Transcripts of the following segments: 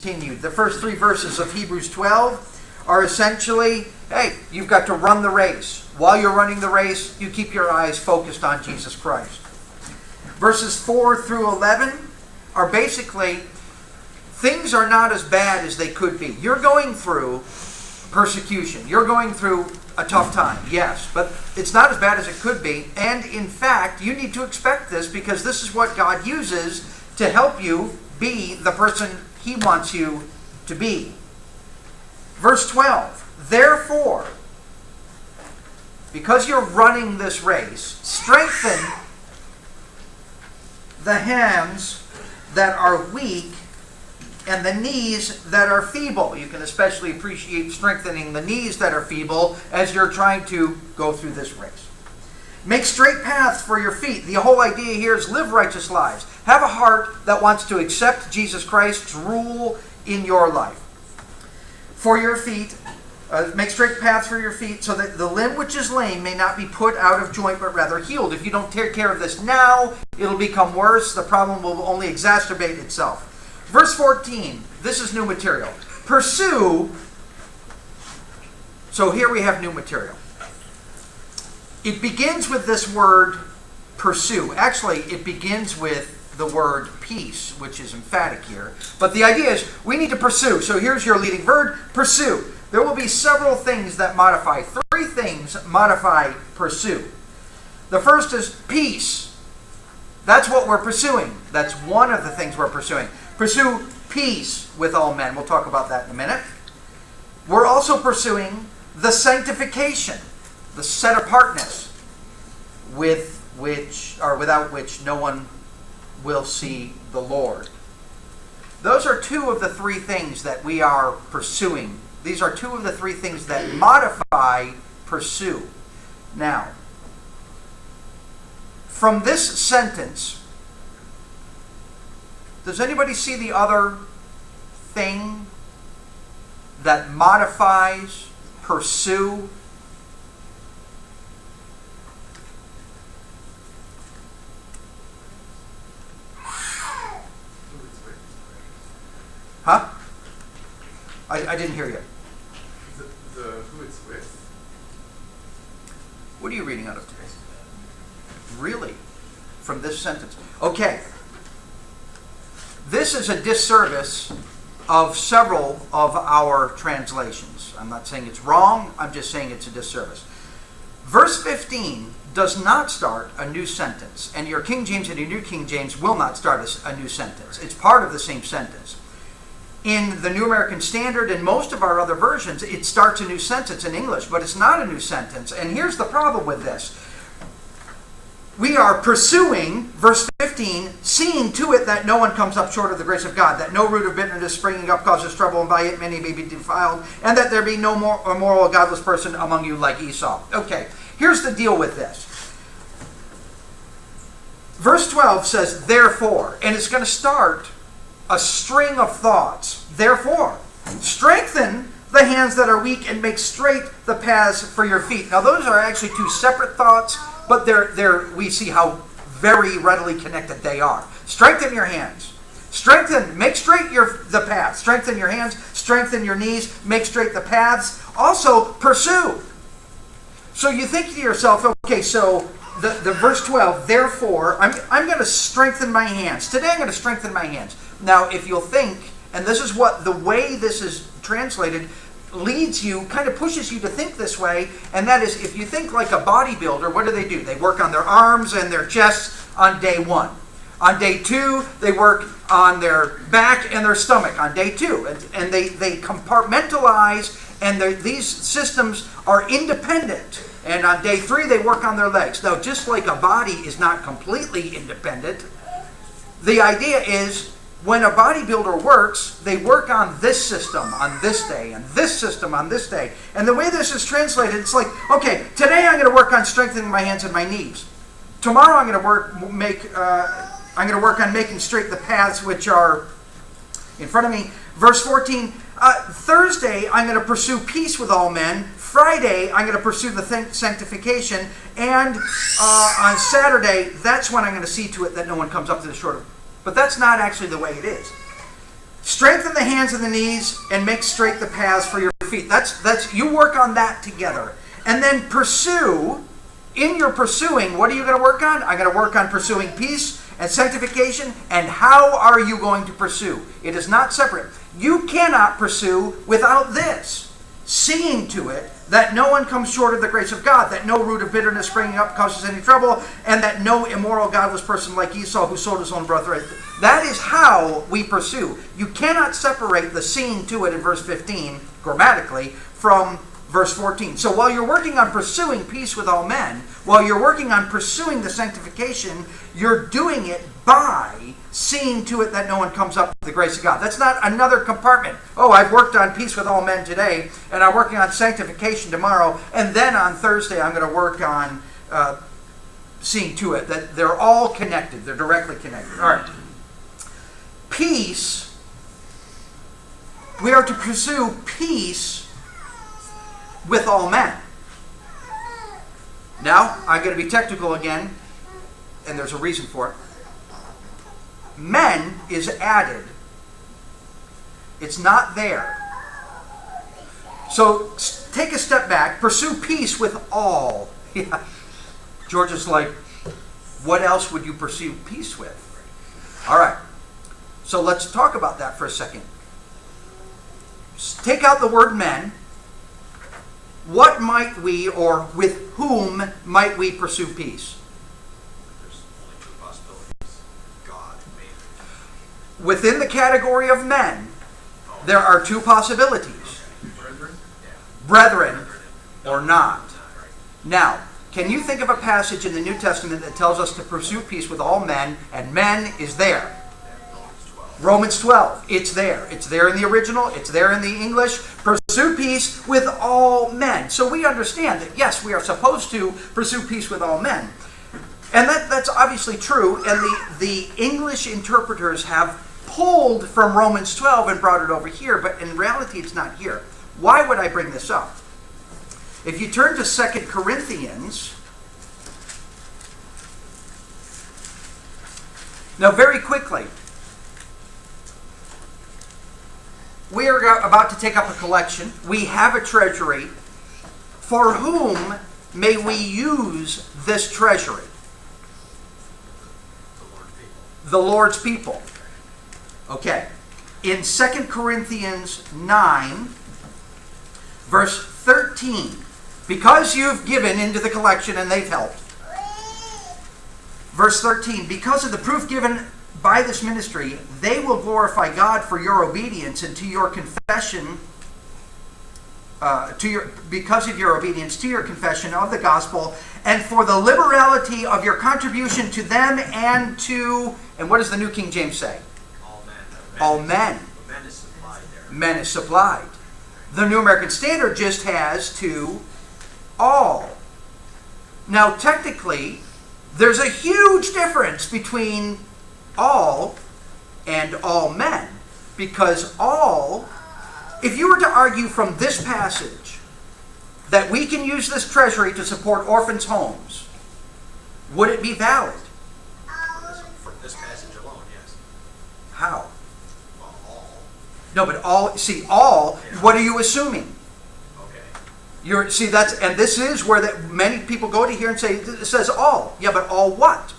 continued. The first 3 verses of Hebrews 12 are essentially, hey, you've got to run the race. While you're running the race, you keep your eyes focused on Jesus Christ. Verses 4 through 11 are basically, things are not as bad as they could be. You're going through persecution. You're going through a tough time, yes, but it's not as bad as it could be. And in fact, you need to expect this because this is what God uses to help you be the person He wants you to be. Verse 12, therefore, because you're running this race, strengthen the hands that are weak and the knees that are feeble. You can especially appreciate strengthening the knees that are feeble as you're trying to go through this race. Make straight paths for your feet. The whole idea here is live righteous lives. Have a heart that wants to accept Jesus Christ's rule in your life. For your feet, make straight paths for your feet so that the limb which is lame may not be put out of joint but rather healed. If you don't take care of this now, it'll become worse. The problem will only exacerbate itself. Verse 14, this is new material. Pursue. So here we have new material. It begins with this word pursue. Actually, it begins with the word peace, which is emphatic here. But the idea is we need to pursue. So here's your leading verb, pursue. There will be several things that modify. 3 things modify pursue. The first is peace. That's what we're pursuing. That's one of the things we're pursuing. Pursue peace with all men. We'll talk about that in a minute. We're also pursuing the sanctification, the set apartness with which or without which no one will see the Lord. Those are 2 of the 3 things that we are pursuing. These are 2 of the 3 things that modify pursue. Now, from this sentence, does anybody see the other thing that modifies pursue? Huh? I didn't hear you. The who it's with. What are you reading out of today? Really? From this sentence. Okay. This is a disservice of several of our translations. I'm not saying it's wrong, I'm just saying it's a disservice. Verse 15 does not start a new sentence, and your King James and your New King James will not start a new sentence. It's part of the same sentence. In the New American Standard and most of our other versions, it starts a new sentence in English, but it's not a new sentence. And here's the problem with this. We are pursuing, verse 15, seeing to it that no one comes up short of the grace of God, that no root of bitterness springing up causes trouble, and by it many may be defiled, and that there be no more immoral, godless person among you like Esau. Okay, here's the deal with this. Verse 12 says, therefore, and it's going to start a string of thoughts. Therefore, strengthen the hands that are weak and make straight the paths for your feet. Now, those are actually 2 separate thoughts, but we see how very readily connected they are. Strengthen your hands. Make straight the paths. Strengthen your hands, strengthen your knees, make straight the paths. Also, pursue. So you think to yourself, okay, so the verse 12, therefore, I'm going to strengthen my hands. Today I'm going to strengthen my hands. Now, if you'll think, and this is what the way this is translated leads you, kind of pushes you to think this way, and that is if you think like a bodybuilder, what do? They work on their arms and their chests on day 1. On day 2, they work on their back and their stomach on day 2. And they compartmentalize, and these systems are independent. And on day 3, they work on their legs. Now, just like a body is not completely independent, the idea is when a bodybuilder works, they work on this system on this day, and this system on this day. And the way this is translated, it's like, okay, today I'm going to work on strengthening my hands and my knees. Tomorrow I'm going to work on making straight the paths which are in front of me. Verse 14, Thursday I'm going to pursue peace with all men. Friday I'm going to pursue the sanctification. And on Saturday, that's when I'm going to see to it that no one comes up to the short of. But that's not actually the way it is. Strengthen the hands and the knees and make straight the paths for your feet. That's you work on that together. And then pursue. In your pursuing, what are you going to work on? I'm going to work on pursuing peace and sanctification. And how are you going to pursue? It is not separate. You cannot pursue without this. Seeing to it that no one comes short of the grace of God, that no root of bitterness springing up causes any trouble, and that no immoral, godless person like Esau who sold his own birthright. That is how we pursue. You cannot separate the seeing to it in verse 15, grammatically, from verse 14. So while you're working on pursuing peace with all men, while you're working on pursuing the sanctification, you're doing it by seeing to it that no one comes up to the grace of God. That's not another compartment. Oh, I've worked on peace with all men today, and I'm working on sanctification tomorrow, and then on Thursday I'm going to work on seeing to it that they're all connected. They're directly connected. All right. Peace. We are to pursue peace with all men. Now, I'm going to be technical again, and there's a reason for it. Men is added. It's not there. So take a step back. Pursue peace with all. Yeah. George is like, what else would you pursue peace with? All right. So let's talk about that for a second. Take out the word men. What might we, or with whom might we pursue peace? There's only two possibilities. God, maybe. Within the category of men, there are two possibilities. Brethren? Brethren or not. Now, can you think of a passage in the New Testament that tells us to pursue peace with all men, and men is there? Romans 12. It's there. It's there in the original. It's there in the English. Pursue peace with all men. So we understand that, yes, we are supposed to pursue peace with all men. And that's obviously true. And the English interpreters have pulled from Romans 12 and brought it over here. But in reality, it's not here. Why would I bring this up? If you turn to 2 Corinthians. Now, very quickly. We are about to take up a collection. We have a treasury. For whom may we use this treasury? The Lord's people. Okay. In 2 Corinthians 9, verse 13, because you've given into the collection and they've helped. Verse 13, because of the proof given by this ministry, they will glorify God for your obedience and to your confession, because of your obedience to your confession of the gospel, and for the liberality of your contribution to them and to, and what does the New King James say? All men. All men. Men is supplied there. Men is supplied. The New American Standard just has to all. Now, technically, there's a huge difference between all and all men, because all, if you were to argue from this passage that we can use this treasury to support orphans' homes, would it be valid? From this passage alone, yes. How? Well, all. No, but all, see, all, what are you assuming? Okay. And this is where many people go to here and say, it says all. Yeah, but all what?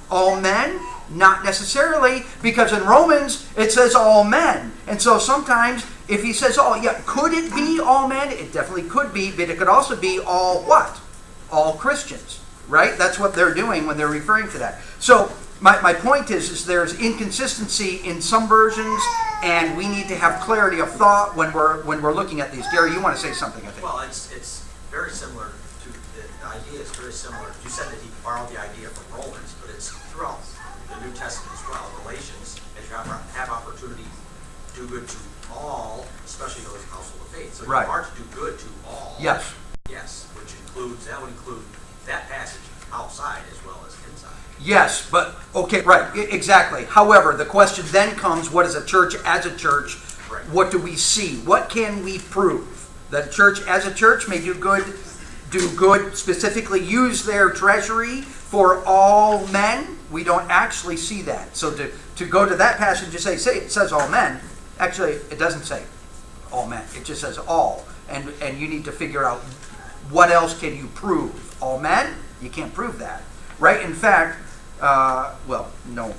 All men? Not necessarily, because in Romans it says all men. And so sometimes if he says all, yeah, could it be all men? It definitely could be, but it could also be all what? All Christians, right? That's what they're doing when they're referring to that. So my point is there's inconsistency in some versions, and we need to have clarity of thought when we're looking at these. Gary, you want to say something, I think. Well, it's very similar to, the idea is very similar. You said that he borrowed the idea from Romans, but it's throughout the New Testament as well. Galatians, as you have opportunity, do good to all, especially those in household of faith. So you are to do good to all. Yes. Yes, that would include that passage outside as well as inside. Yes, but, okay, right, exactly. However, the question then comes, what is a church as a church? Right. What do we see? What can we prove? That a church as a church may do good, specifically use their treasury for all men? We don't actually see that. So to go to that passage and say it says all men, Actually, it doesn't say all men. It just says all. And you need to figure out what else can you prove. All men? You can't prove that. Right? In fact, no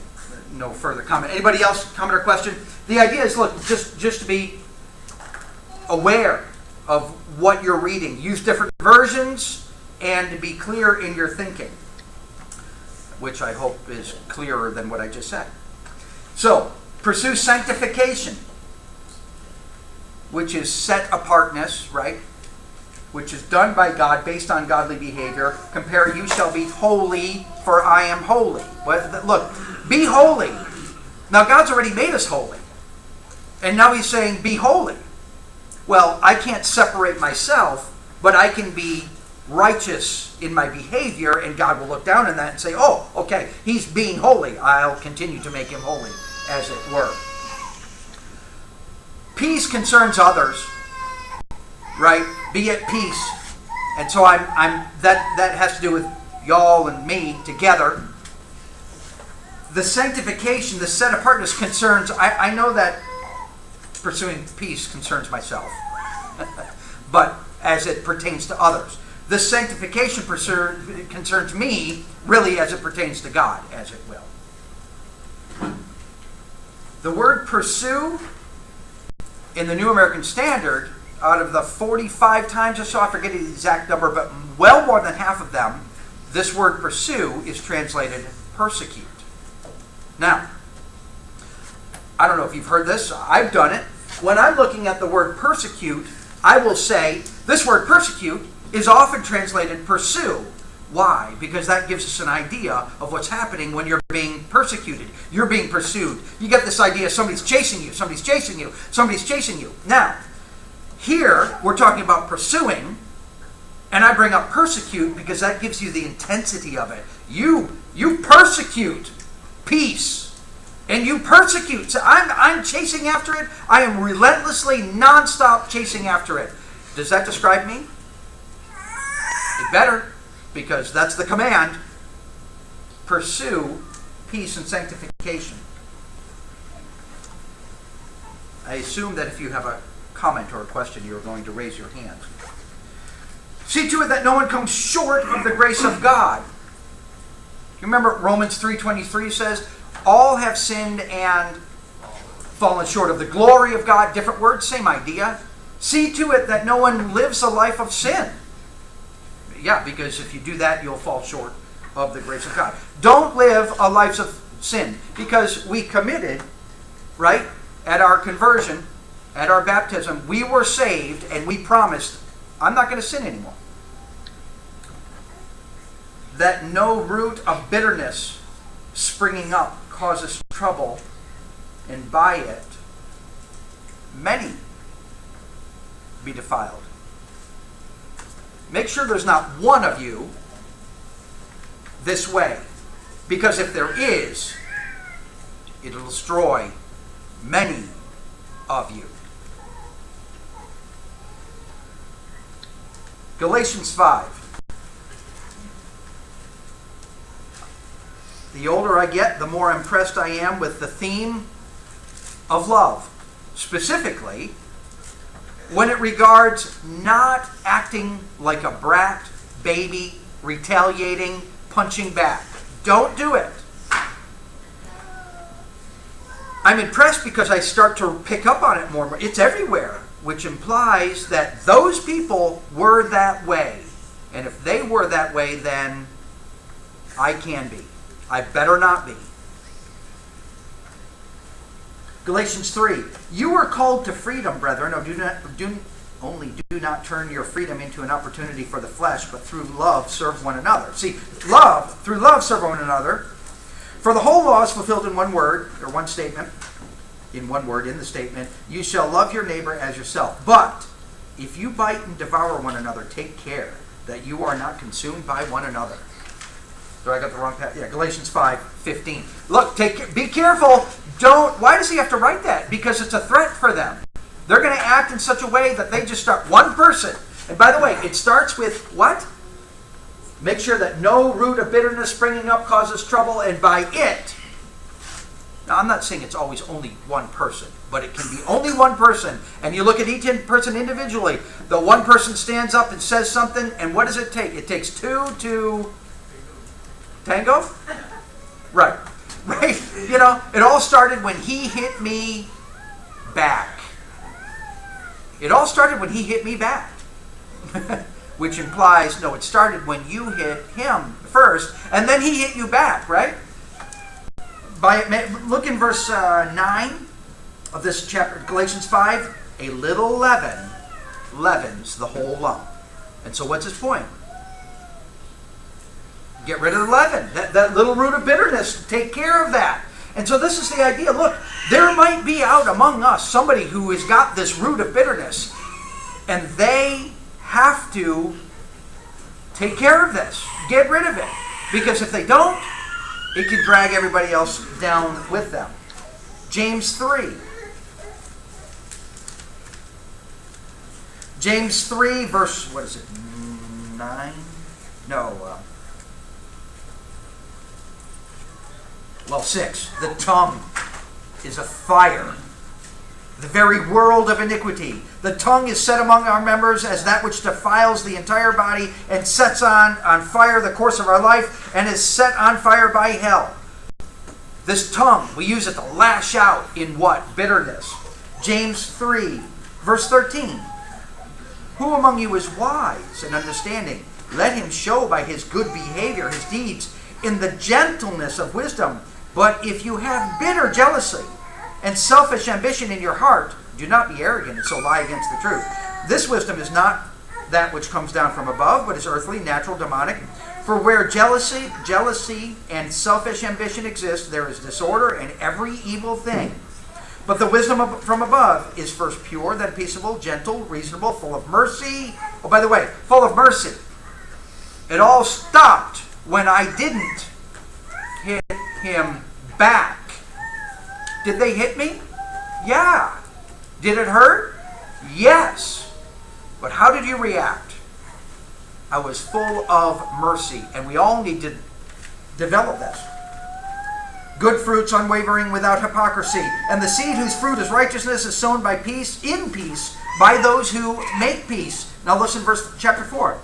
further comment. Anybody else comment or question? The idea is, look, just to be aware of what you're reading. Use different versions and to be clear in your thinking, which I hope is clearer than what I just said. So, pursue sanctification, which is set apartness, right? Which is done by God based on godly behavior. Compare, you shall be holy, for I am holy. Look, be holy. Now, God's already made us holy. And now he's saying, be holy. Well, I can't separate myself, but I can be righteous in my behavior, and God will look down on that and say, oh, okay, he's being holy. I'll continue to make him holy, as it were. Peace concerns others, right? Be at peace. And so that has to do with y'all and me together. The sanctification, the set apartness concerns, I know that pursuing peace concerns myself, but as it pertains to others. The sanctification concerns me, really, as it pertains to God, as it will. The word pursue in the New American Standard, out of the 45 times I saw, I forget the exact number, but well more than half of them, this word pursue is translated persecute. Now, I don't know if you've heard this. I've done it. When I'm looking at the word persecute, I will say this word persecute is often translated pursue. Why? Because that gives us an idea of what's happening when you're being persecuted. You're being pursued. You get this idea, somebody's chasing you, somebody's chasing you, somebody's chasing you. Now, here we're talking about pursuing, and I bring up persecute because that gives you the intensity of it. You persecute peace. And you persecute. So I'm chasing after it. I am relentlessly, nonstop chasing after it. Does that describe me? It better, because that's the command. Pursue peace and sanctification. I assume that if you have a comment or a question, you're going to raise your hand. See to it that no one comes short of the grace of God. You remember Romans 3:23 says, all have sinned and fallen short of the glory of God. Different words, same idea. See to it that no one lives a life of sin. Yeah, because if you do that, you'll fall short of the grace of God. Don't live a life of sin, because we committed, right, at our conversion, at our baptism, we were saved and we promised, I'm not going to sin anymore. That no root of bitterness springing up causes trouble, and by it many be defiled. Make sure there's not one of you this way, because if there is, it'll destroy many of you. Galatians 5. The older I get, the more impressed I am with the theme of love. Specifically, when it regards not acting like a brat, baby, retaliating, punching back. Don't do it. I'm impressed because I start to pick up on it more. It's everywhere, which implies that those people were that way. And if they were that way, then I can be. I better not be. Galatians 3. You are called to freedom, brethren. Do not turn your freedom into an opportunity for the flesh, but through love serve one another. See, through love serve one another. For the whole law is fulfilled in one word, or one statement, in one word, in the statement, you shall love your neighbor as yourself. But if you bite and devour one another, take care that you are not consumed by one another. So I got the wrong path. Yeah, Galatians 5:15. Look, be careful. Why does he have to write that? Because it's a threat for them. They're going to act in such a way that they just start one person. And by the way, it starts with what? Make sure that no root of bitterness springing up causes trouble, and by it. Now, I'm not saying it's always only one person. but it can be only one person. And you look at each person individually. The one person stands up and says something, and what does it take? It takes two to tango? Right. Right? You know, it all started when he hit me back. It all started when he hit me back. Which implies, no, it started when you hit him first, and then he hit you back, right? Look in verse 9 of this chapter, Galatians 5. A little leaven leavens the whole lump. And so what's his point? Get rid of the leaven. That little root of bitterness, take care of that. And so this is the idea. Look, there might be out among us somebody who has got this root of bitterness, and they have to take care of this. Get rid of it. Because if they don't, it can drag everybody else down with them. James 3. James 3, verse, what is it, 9? No, 6. The tongue is a fire, the very world of iniquity. The tongue is set among our members as that which defiles the entire body and sets on fire the course of our life and is set on fire by hell. This tongue, we use it to lash out in what? Bitterness. James 3, verse 13. Who among you is wise and understanding? Let him show by his good behavior, his deeds, in the gentleness of wisdom. But if you have bitter jealousy and selfish ambition in your heart, do not be arrogant and so lie against the truth. This wisdom is not that which comes down from above, but is earthly, natural, demonic. For where jealousy and selfish ambition exist, there is disorder and every evil thing. But the wisdom from above is first pure, then peaceable, gentle, reasonable, full of mercy. Oh, by the way, full of mercy. It all stopped when I didn't hit him back. Did they hit me? Yeah. Did it hurt? Yes. But how did you react? I was full of mercy, and we all need to develop this. Good fruits unwavering without hypocrisy, and the seed whose fruit is righteousness is sown by peace, in peace, by those who make peace. Now listen, chapter 4.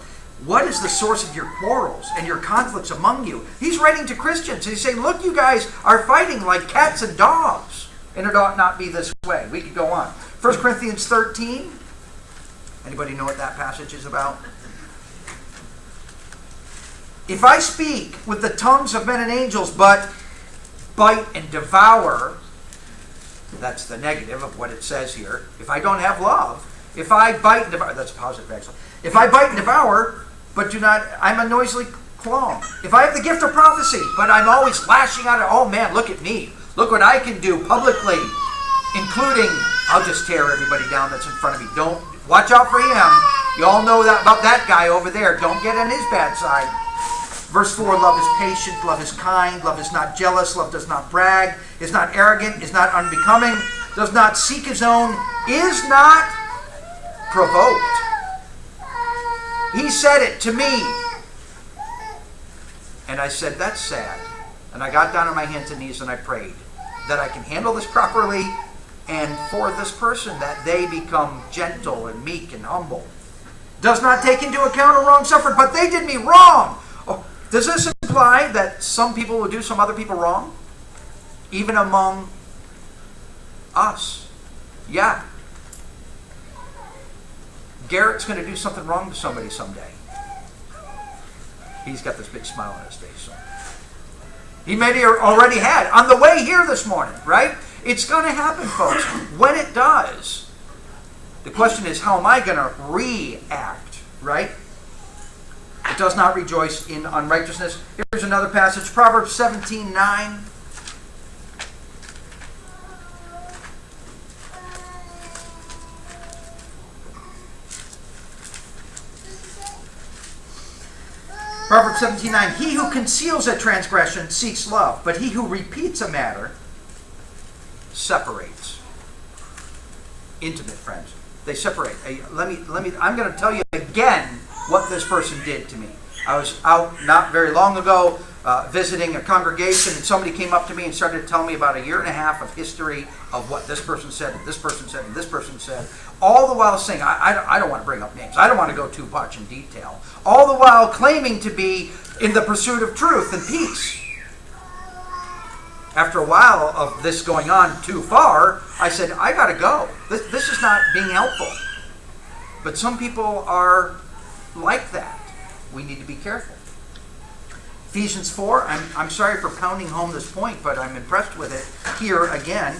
What is the source of your quarrels and your conflicts among you? He's writing to Christians. He's saying, look, you guys are fighting like cats and dogs, and it ought not be this way. We could go on. 1 Corinthians 13. Anybody know what that passage is about? If I speak with the tongues of men and angels, but bite and devour, that's the negative of what it says here. If I don't have love, if I bite and devour, that's positive actually. If I bite and devour, but do not, I'm a noisy clown. If I have the gift of prophecy, but I'm always lashing out at, oh man, look at me. Look what I can do publicly, including, I'll just tear everybody down that's in front of me. Don't, watch out for him. You all know that about that guy over there. Don't get on his bad side. Verse 4, love is patient, love is kind, love is not jealous, love does not brag, is not arrogant, is not unbecoming, does not seek his own, is not provoked. He said it to me. And I said, that's sad. And I got down on my hands and knees and I prayed that I can handle this properly and for this person that they become gentle and meek and humble. Does not take into account a wrong suffered, but they did me wrong. Oh, does this imply that some people will do some other people wrong? Even among us? Yeah. Garrett's going to do something wrong to somebody someday. He's got this big smile on his face. So. He may have already had. On the way here this morning, right? It's going to happen, folks. When it does, the question is, how am I going to react, right? It does not rejoice in unrighteousness. Here's another passage, Proverbs 17:9. Proverbs 17:9. He who conceals a transgression seeks love, but he who repeats a matter separates. Intimate friends. They separate. I'm going to tell you again what this person did to me. I was out not very long ago visiting a congregation, and somebody came up to me and started to tell me about a year and a half of history of what this person said, and this person said, and this person said, all the while saying, I don't want to bring up names. I don't want to go too much in detail. All the while claiming to be in the pursuit of truth and peace. After a while of this going on too far, I said, I got to go. This is not being helpful. But some people are like that. We need to be careful. Ephesians 4, I'm sorry for pounding home this point, but I'm impressed with it here again.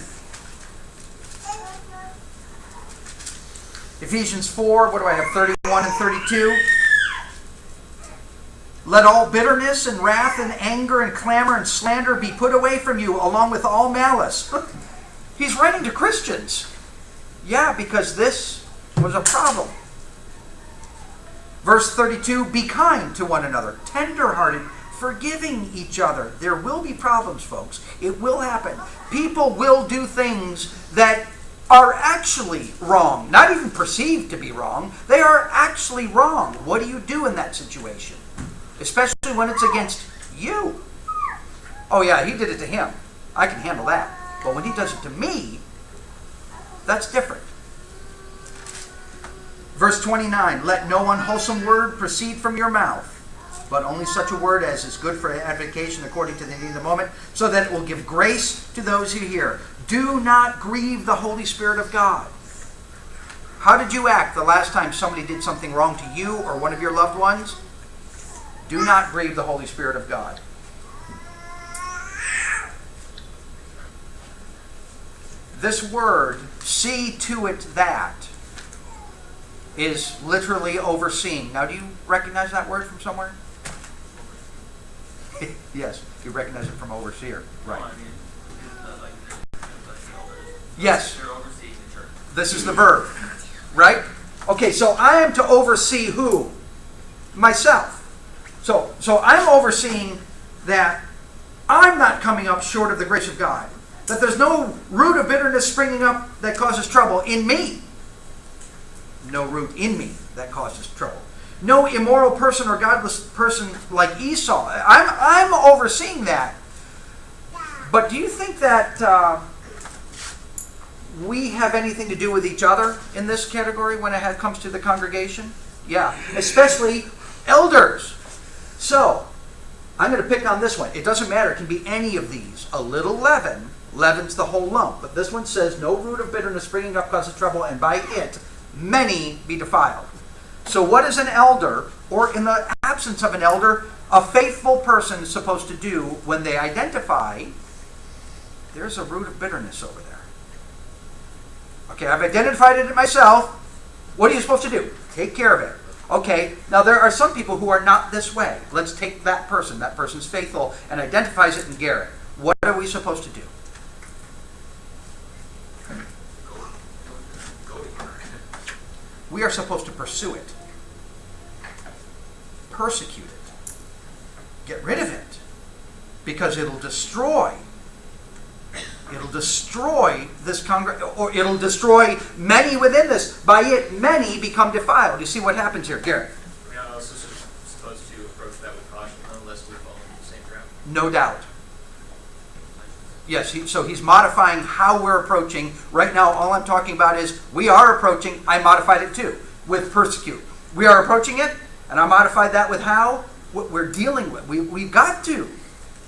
Ephesians 4, what do I have, 31 and 32? Let all bitterness and wrath and anger and clamor and slander be put away from you, along with all malice. He's writing to Christians. Yeah, because this was a problem. Verse 32, be kind to one another, tender-hearted, forgiving each other. There will be problems, folks. It will happen. People will do things that are actually wrong. Not even perceived to be wrong. They are actually wrong. What do you do in that situation? Especially when it's against you. Oh yeah, he did it to him. I can handle that. But when he does it to me, that's different. Verse 29, let no unwholesome word proceed from your mouth, but only such a word as is good for edification according to the need of the moment, so that it will give grace to those who hear. Do not grieve the Holy Spirit of God. How did you act the last time somebody did something wrong to you or one of your loved ones? Do not grieve the Holy Spirit of God. This word, see to it that, is literally overseeing. Now, do you recognize that word from somewhere? Yes, you recognize it from overseer. Right. Well, I mean, Yes. they're overseeing the church. This is the verb. Right? Okay, so I am to oversee who? Myself. So I'm overseeing that I'm not coming up short of the grace of God. That there's no root of bitterness springing up that causes trouble in me. No root in me that causes trouble. No immoral person or godless person like Esau. I'm overseeing that. But do you think that we have anything to do with each other in this category when it comes to the congregation? Yeah, especially elders. So, I'm going to pick on this one. It doesn't matter. It can be any of these. A little leaven leavens the whole lump. But this one says, no root of bitterness springing up causes trouble, and by it many be defiled. So what is an elder, or in the absence of an elder, a faithful person is supposed to do when they identify there's a root of bitterness over there? Okay, I've identified it myself. What are you supposed to do? Take care of it. Okay, now there are some people who are not this way. Let's take that person. That person's faithful and identifies it in Garrett. What are we supposed to do? We are supposed to pursue it. Persecute it. Get rid of it. Because it'll destroy. It'll destroy this or it'll destroy many within this. By it, many become defiled. You see what happens here, Garrett? We are also supposed to approach that with caution, unless we fall into the same trap. No doubt. Yes, so he's modifying how we're approaching. Right now, all I'm talking about is we are approaching. I modified it too, with persecute. We are approaching it, and I modified that with how? What we're dealing with. We've got to.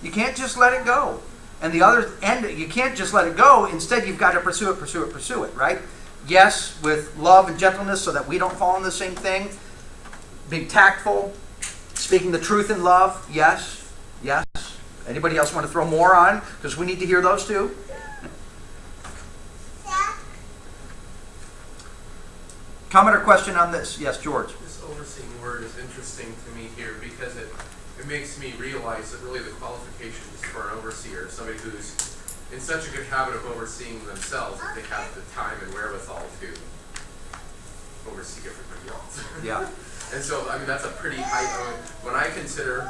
You can't just let it go. And the other end, you can't just let it go. Instead, you've got to pursue it, right? Yes, with love and gentleness so that we don't fall in the same thing. Being tactful, speaking the truth in love, yes, yes. Anybody else want to throw more on? Because we need to hear those too. Comment or question on this? Yes, George. This overseeing word is interesting to me here because it makes me realize that really the qualifications for an overseer is somebody who's in such a good habit of overseeing themselves that they have the time and wherewithal to oversee everybody else. Yeah. And so, I mean, that's a pretty high, when I consider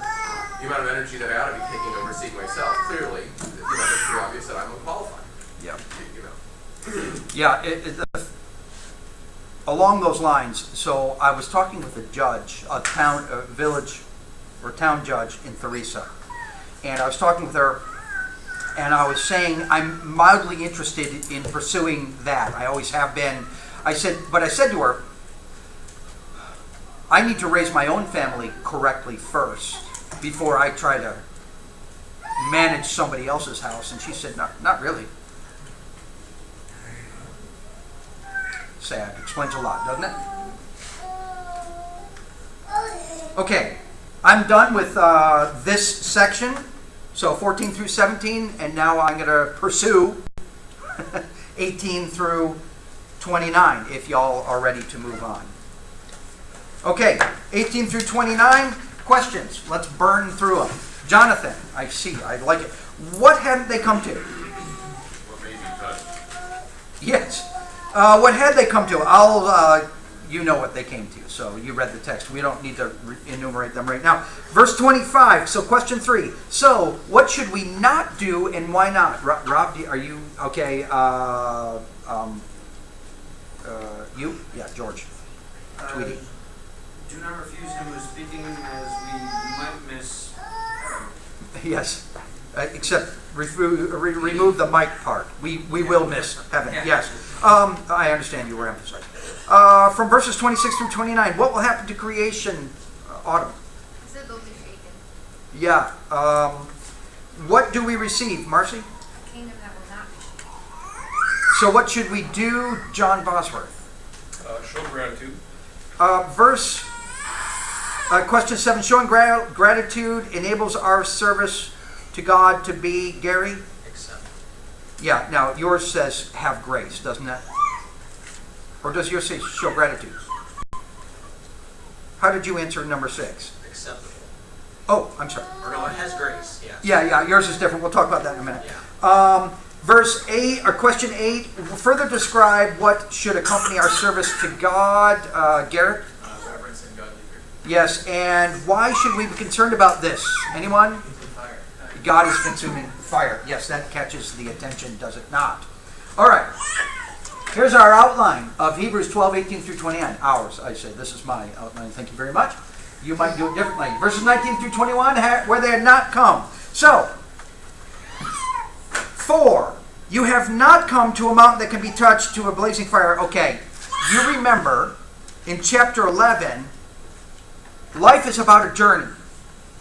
the amount of energy that I ought to be taking to overseeing myself, clearly, it's pretty obvious that I'm unqualified. Yeah. You know. Yeah, along those lines, so I was talking with a judge, a village or town judge in Theresa. And I was talking with her, and I was saying I'm mildly interested in pursuing that. I always have been. I said to her, I need to raise my own family correctly first before I try to manage somebody else's house. And she said, not really. Sad. Explains a lot, doesn't it? Okay, I'm done with this section. So 14 through 17, and now I'm going to pursue 18 through 29, if y'all are ready to move on. Okay, 18 through 29, questions. Let's burn through them. Jonathan, I see, I like it. What hadn't they come to? What made you touch? Yes. What had they come to? You know what they came to, so you read the text. We don't need to enumerate them right now. Verse 25, so question 3. So, what should we not do and why not? Rob, are you, okay, you? Yeah, George. Tweety. Do not refuse him who is speaking, as we might miss. Yes, except remove the mic part. We will miss heaven, yes. I understand you were emphasizing. From verses 26 through 29, what will happen to creation, Autumn? He said they'll be shaken. Yeah. What do we receive, Marcy? A kingdom that will not be shaken. So what should we do, John Bosworth? Show gratitude. Question 7, showing gratitude enables our service to God to be, Gary? Accept. Yeah, now yours says have grace, doesn't it? Or does yours say show gratitude? How did you answer number 6? Acceptable. Oh, I'm sorry. Or no, it has grace, yes. Yeah, yours is different. We'll talk about that in a minute. Yeah. Verse 8, or question 8, further describe what should accompany our service to God. Garrett? Reverence and godly fear. Yes, and why should we be concerned about this? Anyone? Fire. God is consuming fire. Yes, that catches the attention, does it not? All right. Here's our outline of Hebrews 12, 18 through 29. Ours, I say. This is my outline. Thank you very much. You might do it differently. Verses 19 through 21, where they had not come. So, 4, you have not come to a mountain that can be touched, to a blazing fire. Okay, you remember in chapter 11, life is about a journey.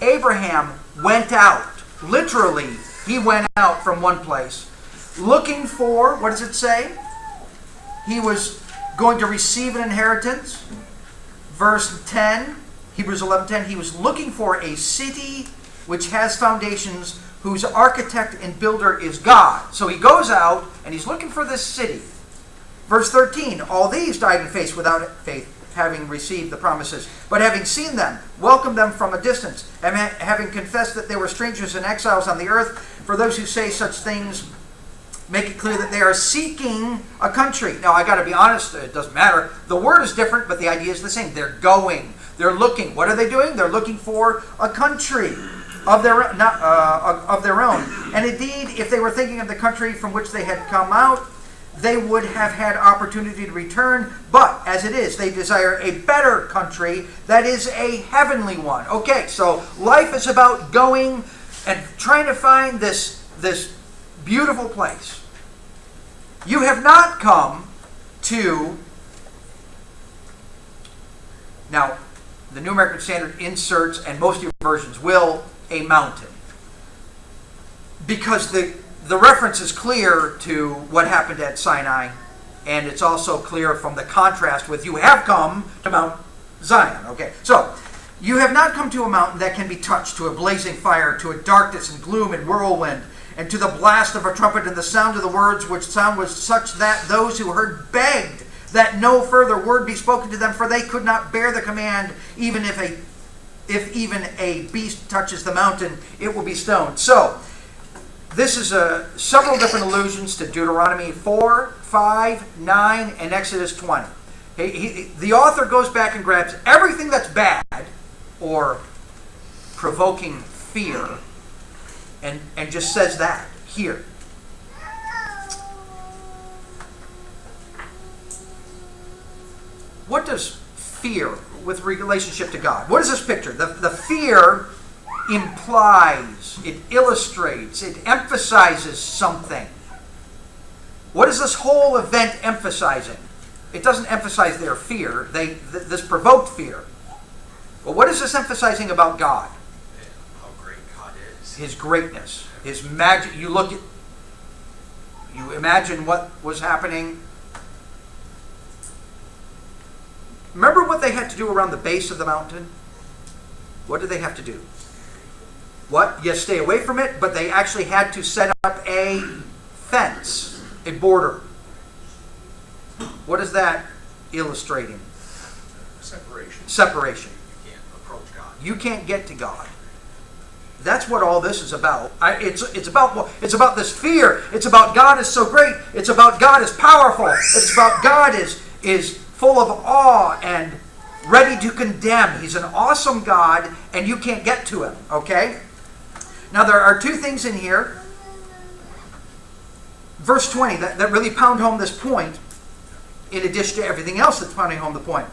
Abraham went out. Literally, he went out from one place looking for, what does it say? He was going to receive an inheritance. Verse 10, Hebrews 11:10, he was looking for a city which has foundations, whose architect and builder is God. So he goes out and he's looking for this city. Verse 13, all these died in faith without faith, having received the promises, but having seen them, welcomed them from a distance, and having confessed that they were strangers and exiles on the earth. For those who say such things, make it clear that they are seeking a country. Now, I got to be honest, it doesn't matter. The word is different, but the idea is the same. They're going. They're looking. What are they doing? They're looking for a country of their own. And indeed, if they were thinking of the country from which they had come out, they would have had opportunity to return. But as it is, they desire a better country that is a heavenly one. Okay, so life is about going and trying to find this beautiful place. You have not come to... Now, the New American Standard inserts, and most of your versions will, a mountain. Because the reference is clear to what happened at Sinai, and it's also clear from the contrast with you have come to Mount Zion. Okay, so you have not come to a mountain that can be touched, to a blazing fire, to a darkness and gloom and whirlwind, and to the blast of a trumpet and the sound of the words, which sound was such that those who heard begged that no further word be spoken to them, for they could not bear the command, even if even a beast touches the mountain, it will be stoned. So, this is several different allusions to Deuteronomy 4, 5, 9, and Exodus 20. The author goes back and grabs everything that's bad or provoking fear and just says that here. What does fear with relationship to God? What is this picture? The fear implies, it illustrates, it emphasizes something. What is this whole event emphasizing? It doesn't emphasize their fear. This provoked fear. But what is this emphasizing about God? And how great God is. His greatness, His magic. You imagine what was happening. Remember what they had to do around the base of the mountain? What did they have to do? What? Yes, stay away from it, but they actually had to set up a fence, a border. What is that illustrating? Separation. Separation. You can't approach God. You can't get to God. That's what all this is about. It's about this fear. It's about God is so great. It's about God is powerful. It's about God is full of awe and ready to condemn. He's an awesome God, and you can't get to Him. Okay? Now there are two things in here. Verse 20 that really pound home this point, in addition to everything else that's pounding home the point.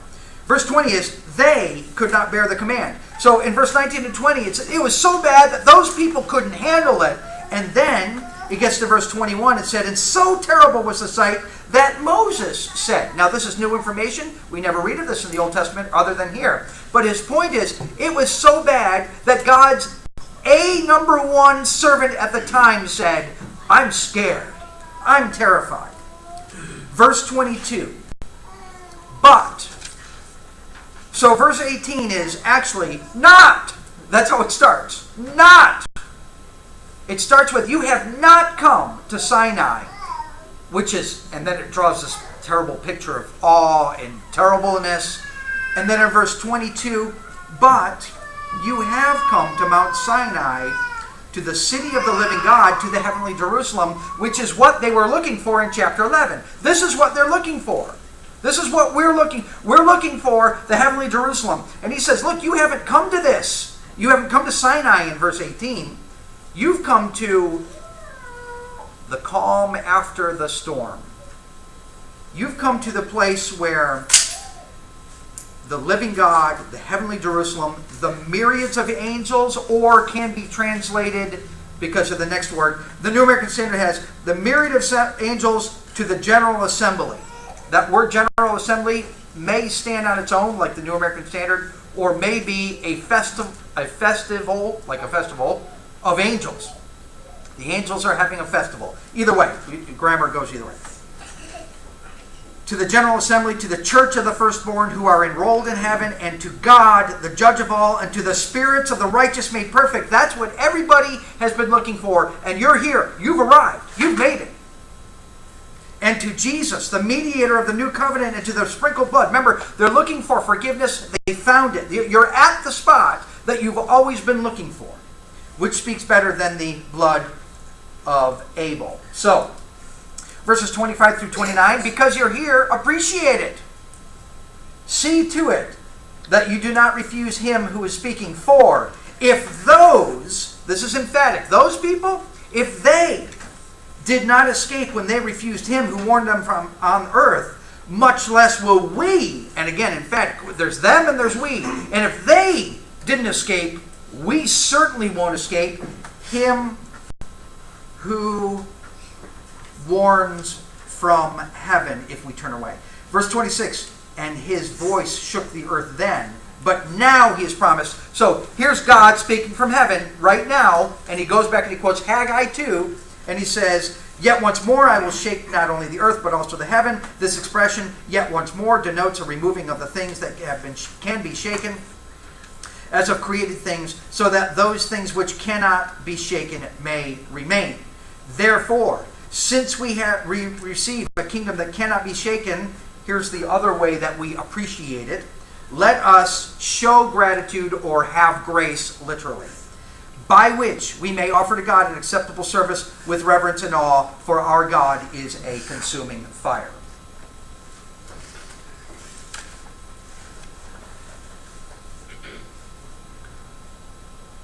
Verse 20 is, they could not bear the command. So in verse 19 and 20, it was so bad that those people couldn't handle it. And then it gets to verse 21, it said, and so terrible was the sight that Moses said. Now this is new information. We never read of this in the Old Testament other than here. But his point is, it was so bad that God's number one servant at the time said, I'm scared. I'm terrified. Verse 22. But. So verse 18 is actually not. That's how it starts. Not. It starts with, you have not come to Sinai, which is, and then it draws this terrible picture of awe and terribleness. And then in verse 22, but you have come to Mount Sinai, to the city of the living God, to the heavenly Jerusalem, which is what they were looking for in chapter 11. This is what they're looking for. This is what we're looking for, the heavenly Jerusalem. And he says, look, you haven't come to this. You haven't come to Sinai in verse 18. You've come to the calm after the storm. You've come to the place where the living God, the heavenly Jerusalem, the myriads of angels, or can be translated, because of the next word, the New American Standard has the myriad of angels to the general assembly. That word general assembly may stand on its own, like the New American Standard, or may be a festival, like a festival of angels. The angels are having a festival. Either way, grammar goes either way. To the general assembly, to the church of the firstborn who are enrolled in heaven, and to God, the judge of all, and to the spirits of the righteous made perfect. That's what everybody has been looking for, and you're here. You've arrived. You've made it. And to Jesus, the mediator of the new covenant, and to the sprinkled blood. Remember, they're looking for forgiveness. They found it. You're at the spot that you've always been looking for, which speaks better than the blood of Abel. So, verses 25 through 29, because you're here, appreciate it. See to it that you do not refuse him who is speaking. For if those, this is emphatic, those people, if they did not escape when they refused him who warned them from on earth, much less will we. And again, in fact, there's them and there's we. And if they didn't escape, we certainly won't escape him who warns from heaven if we turn away. Verse 26, and his voice shook the earth then, but now he has promised. So here's God speaking from heaven right now, and he goes back and he quotes Haggai 2, and he says, yet once more I will shake not only the earth but also the heaven. This expression, yet once more, denotes a removing of the things that can be shaken, as of created things, so that those things which cannot be shaken may remain. Therefore, since we have received a kingdom that cannot be shaken, here's the other way that we appreciate it. Let us show gratitude, or have grace, literally, by which we may offer to God an acceptable service with reverence and awe, for our God is a consuming fire.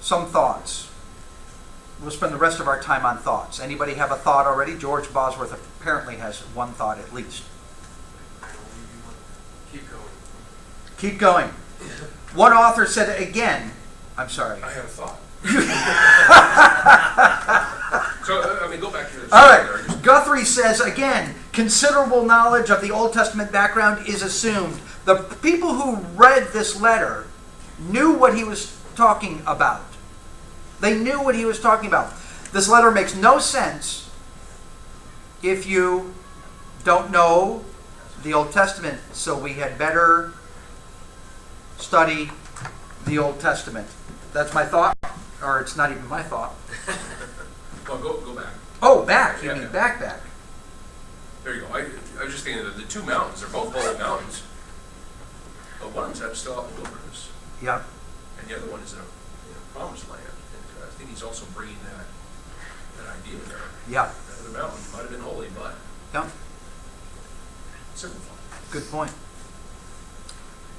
Some thoughts. We'll spend the rest of our time on thoughts. Anybody have a thought already? George Bosworth apparently has one thought at least. Keep going. Keep going. One author said again, I'm sorry. I have a thought. So, I mean, go back to the. All right. Guthrie says, again, considerable knowledge of the Old Testament background is assumed. The people who read this letter knew what he was talking about. They knew what he was talking about. This letter makes no sense if you don't know the Old Testament, so we had better study the Old Testament. That's my thought, or it's not even my thought. Well, go back. Oh, back. You Yeah. mean back. There you go. I was just thinking that the two mountains, they're both holy mountains. But one's still out in the wilderness, Yeah. and the other one is in a promised land. And I think he's also bringing that idea there. Yeah. That other mountain might have been holy, but Yeah. simplified. Good point.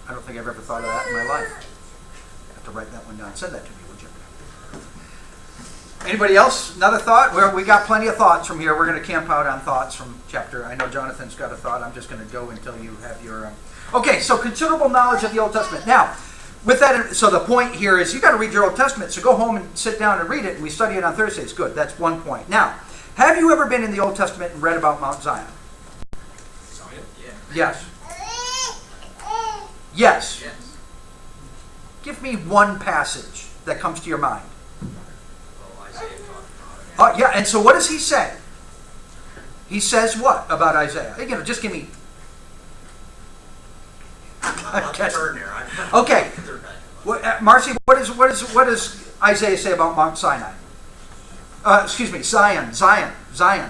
I don't think I've ever thought of that in my life. I have to write that one down. Send that to me, would you? Anybody else? Another thought? We got plenty of thoughts from here. We're going to camp out on thoughts from chapter. I know Jonathan's got a thought. I'm just going to go until you have your... Okay, so considerable knowledge of the Old Testament. Now, with that, so the point here is you got to read your Old Testament. So go home and sit down and read it, and we study it on Thursdays. Good. That's one point. Now, have you ever been in the Old Testament and read about Mount Zion? Zion? Yeah. Yes. Yes. Yes. Give me one passage that comes to your mind. Well, Isaiah talked about it. Yeah, and so what does he say? He says what about Isaiah? Just give me... I'll turn there. Okay. Marcy, what does Isaiah say about Mount Sinai? Excuse me, Zion,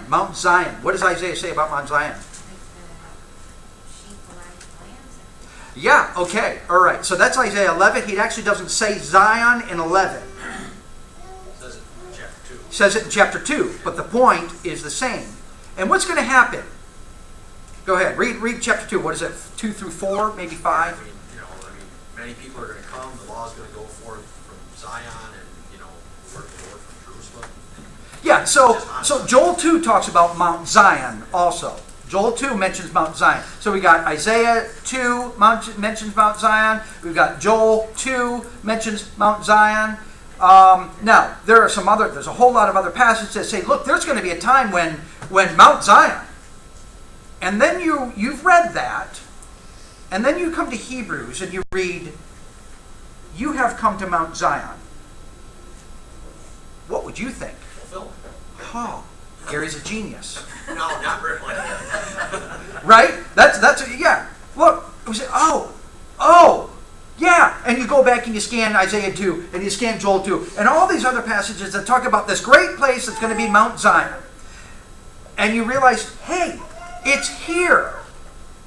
Mount Zion. What does Isaiah say about Mount Zion? Like the sheep alive lambs. Yeah, okay, all right. So that's Isaiah 11. He actually doesn't say Zion in 11. Says it in chapter 2. He says it in chapter 2, but the point is the same. And what's going to happen? Go ahead, read chapter 2. What is it, 2 through 4, maybe 5? I mean, many people are going to come. The law is going to go forth from Zion, and word of the Lord from Jerusalem. Yeah, so Joel 2 talks about Mount Zion also. Joel 2 mentions Mount Zion. So we got Isaiah 2 mentions Mount Zion. We've got Joel 2 mentions Mount Zion. Now, there's a whole lot of other passages that say, look, there's going to be a time when Mount Zion. And then you've read that, and then you come to Hebrews and you read, you have come to Mount Zion. What would you think? Fulfillment. Oh, Gary's a genius. No, not really. Right? Yeah. Look, we say, yeah. And you go back and you scan Isaiah 2, and you scan Joel 2, and all these other passages that talk about this great place that's going to be Mount Zion. And you realize, hey, it's here.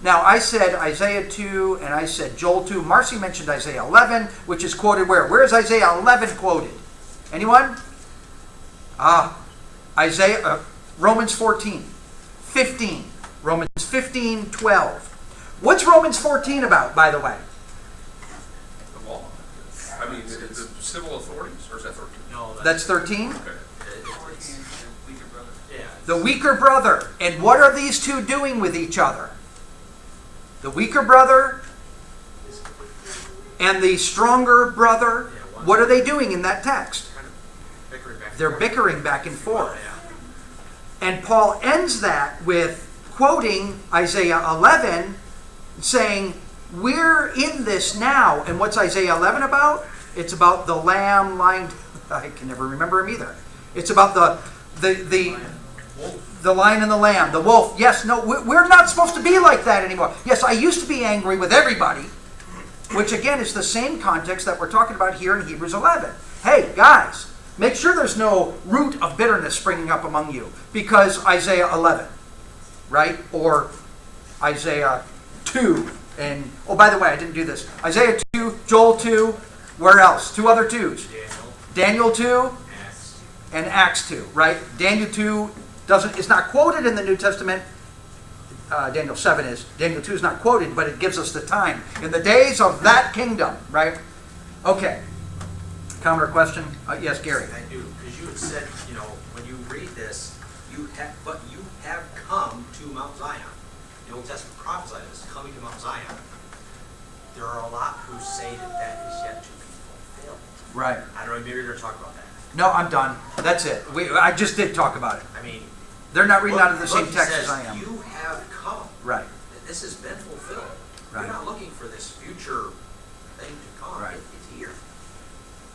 Now, I said Isaiah 2, and I said Joel 2. Marcy mentioned Isaiah 11, which is quoted where? Where is Isaiah 11 quoted? Anyone? Romans 14, 15. Romans 15, 12. What's Romans 14 about, by the way? The law. I mean, the civil authorities, or is that 13? No, That's 13? Okay. it's Weaker brother. yeah. The weaker brother. And what are these two doing with each other? The weaker brother and the stronger brother. What are they doing in that text? Kind of bickering back and They're forth. bickering back and forth. Yeah. And Paul ends that with quoting Isaiah 11, saying, we're in this now. And what's Isaiah 11 about? It's about the lamb lying... I can never remember him either. It's about the lion and the lamb, the wolf. Yes, no, we're not supposed to be like that anymore. Yes, I used to be angry with everybody, which again is the same context that we're talking about here in Hebrews 11. Hey, guys, make sure there's no root of bitterness springing up among you, because Isaiah 11, right? Or Isaiah 2. And, oh, by the way, I didn't do this. Isaiah 2, Joel 2, where else? Two other 2s. Daniel 2 Acts. and Acts 2, right? Daniel 2 is not quoted in the New Testament. Daniel 7 is. Daniel 2 is not quoted, but it gives us the time. In the days of that kingdom, right? Okay. Comment or question? Yes, Gary. I do, because you had said, when you read this, but you have come to Mount Zion. The Old Testament prophesied this, coming to Mount Zion. There are a lot who say that is yet to be fulfilled. Right. I don't know, maybe you're gonna talk about that. No, I'm done. That's it. I just did talk about it. I mean. They're not reading out of the same look, he text says, as I am. You have come. Right. This has been fulfilled. Right. You're not looking for this future thing to come. Right. It's here.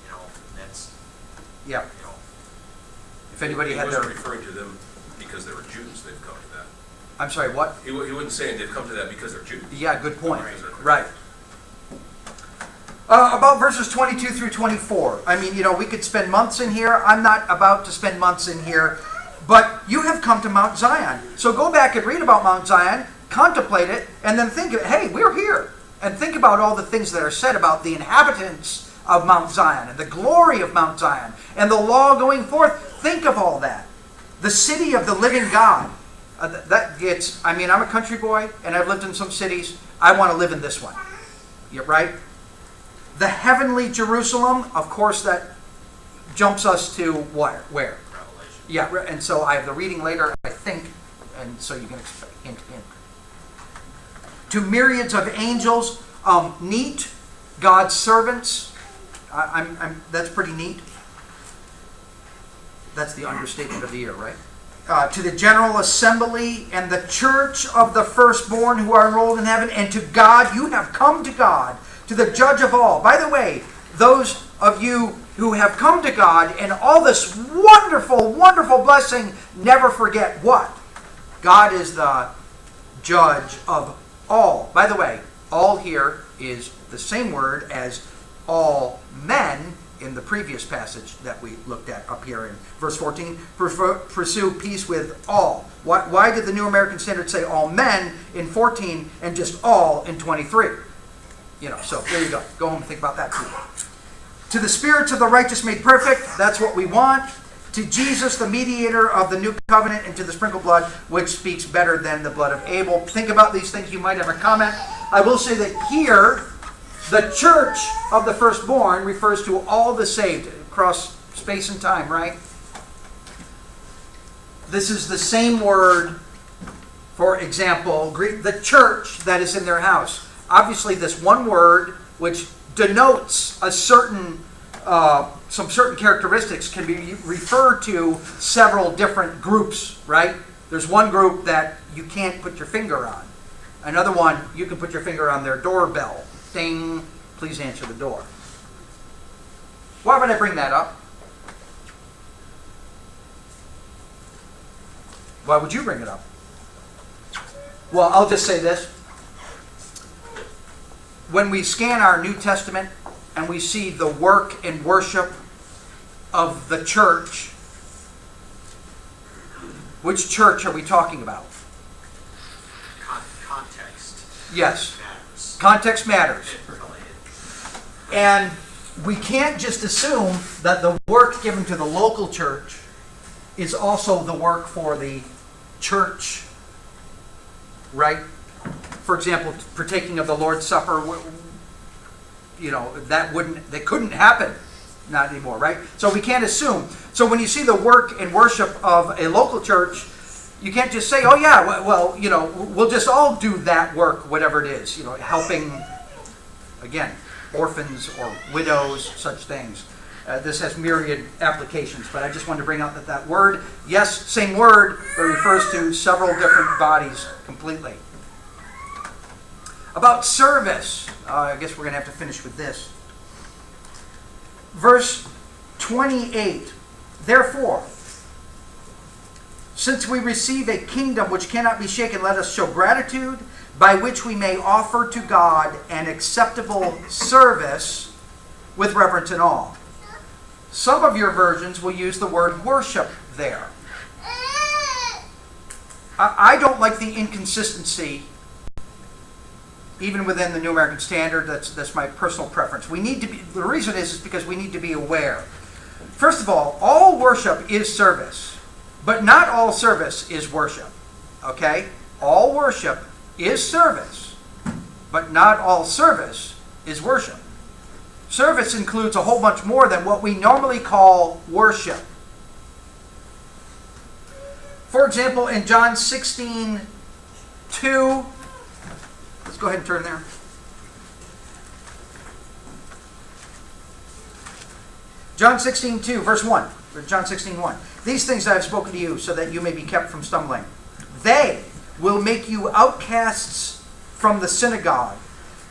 You know, that's, Yeah. you know, If anybody He had wasn't their, referring to them because they were Jews, they've come to that. I'm sorry, what? He wasn't saying they've come to that because they're Jews. Yeah, good point. Right. Right. About verses 22 through 24. I mean, we could spend months in here. I'm not about to spend months in here. But you have come to Mount Zion. So go back and read about Mount Zion, contemplate it, and then think, hey, we're here. And think about all the things that are said about the inhabitants of Mount Zion and the glory of Mount Zion and the law going forth. Think of all that. The city of the living God. I'm a country boy, and I've lived in some cities. I want to live in this one. You're right? The heavenly Jerusalem, of course, that jumps us to what? Where? revelation. Yeah, and so I have the reading later, I think, and so you can expect, hint. To myriads of angels, neat, God's servants. That's pretty neat. That's the understatement of the year, right? To the general assembly and the church of the firstborn who are enrolled in heaven, and to God, you have come to God, to the judge of all. By the way, those of you who have come to God and all this wonderful, wonderful blessing, never forget what? God is the judge of all. By the way, all here is the same word as all men in the previous passage that we looked at up here in verse 14. Pursue peace with all. Why did the New American Standard say all men in 14 and just all in 23? So there you go. Go home and think about that too. To the spirits of the righteous made perfect, that's what we want. To Jesus, the mediator of the new covenant, and to the sprinkled blood, which speaks better than the blood of Abel. Think about these things. You might have a comment. I will say that here, the church of the firstborn refers to all the saved across space and time, right? This is the same word, for example, Greek, the church that is in their house. Obviously, this one word, which denotes a certain, some certain characteristics, can be referred to several different groups, right? There's one group that you can't put your finger on. Another one, you can put your finger on their doorbell. Ding, please answer the door. Why would I bring that up? Why would you bring it up? Well, I'll just say this. When we scan our New Testament and we see the work and worship of the church, which church are we talking about? Context Yes. matters. Context matters. Related. And we can't just assume that the work given to the local church is also the work for the church, right? For example, partaking of the Lord's Supper, that couldn't happen, not anymore, right? So we can't assume. So when you see the work and worship of a local church, you can't just say, oh yeah, well, we'll just all do that work, whatever it is, helping, again, orphans or widows, such things. This has myriad applications, but I just wanted to bring out that word, yes, same word, but refers to several different bodies completely. About service, I guess we're going to have to finish with this. Verse 28, therefore, since we receive a kingdom which cannot be shaken, let us show gratitude, by which we may offer to God an acceptable service with reverence and awe. Some of your versions will use the word worship there. I don't like the inconsistency, even within the New American Standard. That's my personal preference. We need to be. The reason is because we need to be aware. First of all worship is service, but not all service is worship. Okay? All worship is service, but not all service is worship. Service includes a whole bunch more than what we normally call worship. For example, in John 16:2, let's go ahead and turn there. John 16:2, verse 1. Or John 16:1. These things I have spoken to you so that you may be kept from stumbling. They will make you outcasts from the synagogue.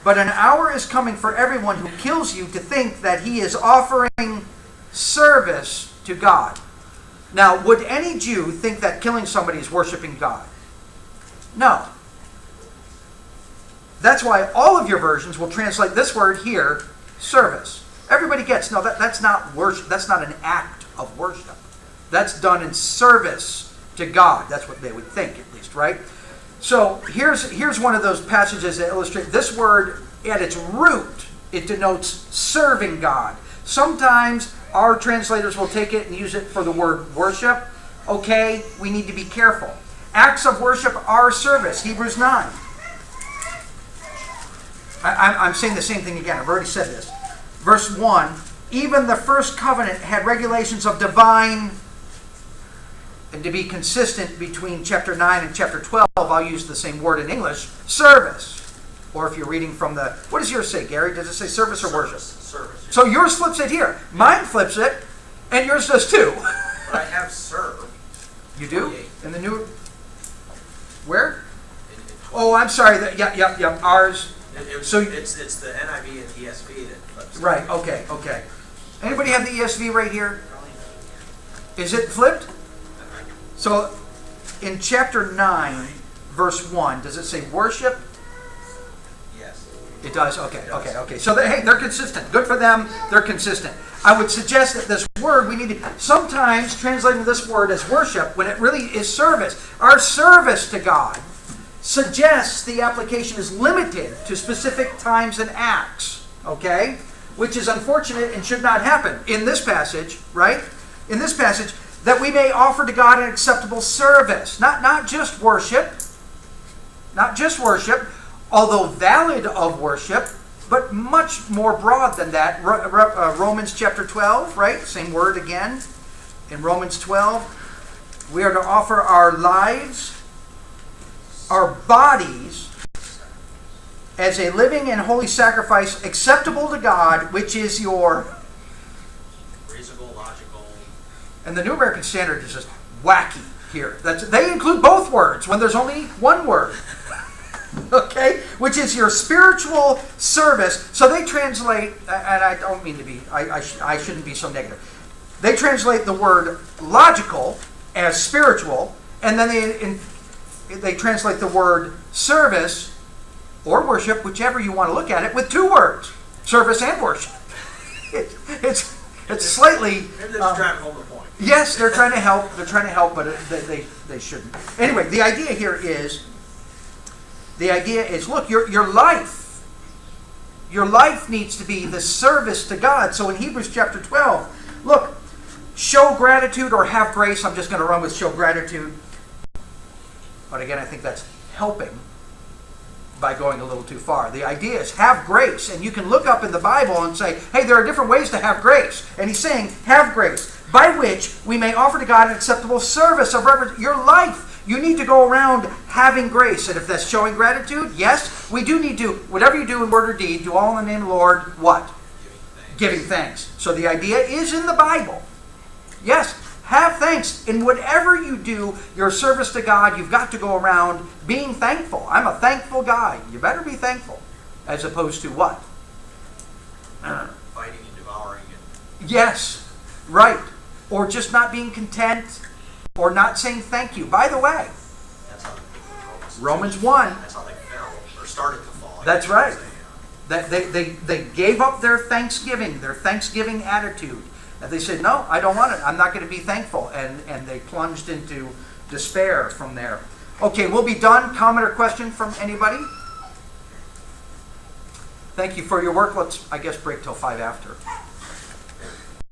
But an hour is coming for everyone who kills you to think that he is offering service to God. Now, would any Jew think that killing somebody is worshiping God? No. That's why all of your versions will translate this word here, service. Everybody gets, no, that's not worship. That's not an act of worship. That's done in service to God. That's what they would think, at least, right? So here's one of those passages that illustrate this word at its root. It denotes serving God. Sometimes our translators will take it and use it for the word worship. Okay, we need to be careful. Acts of worship are service. Hebrews 9. I'm saying the same thing again. I've already said this. Verse 1, even the first covenant had regulations of divine, and to be consistent between chapter 9 and chapter 12, I'll use the same word in English, service. Or if you're reading from the, what does yours say, Gary? Does it say service or worship? Service. So yours flips it here. Mine flips it, and yours does too. But I have serve. You do? 28. In the new, where? In 20. Oh, I'm sorry. Yep. Ours. So- It's the NIV and ESV that flips. Right, okay. Anybody have the ESV right here? Is it flipped? So, in chapter 9, verse 1, does it say worship? Yes. It does? Okay. So, they're consistent. Good for them, they're consistent. I would suggest that this word, we need to, sometimes translating this word as worship, when it really is service. Our service to God suggests the application is limited to specific times and acts, okay? Which is unfortunate and should not happen in this passage, right? In this passage, that we may offer to God an acceptable service. Not just worship, although valid of worship, but much more broad than that. Romans chapter 12, right? Same word again. In Romans 12, we are to offer our lives, our bodies, as a living and holy sacrifice acceptable to God, which is your... Reasonable, logical. And the New American Standard is just wacky here. They include both words when there's only one word. Okay? Which is your spiritual service. So they translate, and I don't mean to be, I shouldn't be so negative. They translate the word logical as spiritual, and then they translate the word service or worship, whichever you want to look at it, with two words, service and worship. It's slightly... Maybe they're just driving home the point. Yes, they're trying to help, but they shouldn't. Anyway, the idea here is, look, your life needs to be the service to God. So in Hebrews chapter 12, look, show gratitude or have grace. I'm just going to run with show gratitude. But again, I think that's helping by going a little too far. The idea is have grace. And you can look up in the Bible and say, hey, there are different ways to have grace. And he's saying, have grace, by which we may offer to God an acceptable service of reverence. Your life, you need to go around having grace. And if that's showing gratitude, yes, we do need to, whatever you do in word or deed, do all in the name of the Lord, what? Giving thanks. So the idea is in the Bible. Yes, have thanks. In whatever you do, your service to God, you've got to go around being thankful. I'm a thankful guy. You better be thankful. As opposed to what? Fighting and devouring. Yes, right. Or just not being content, or not saying thank you. By the way, That's how Romans 1. That's how they fell, or started to fall. That's right. That they gave up their thanksgiving attitude. And they said, no, I don't want it. I'm not going to be thankful. And they plunged into despair from there. Okay, we'll be done. Comment or question from anybody? Thank you for your work. Let's, I guess, break till 5 after.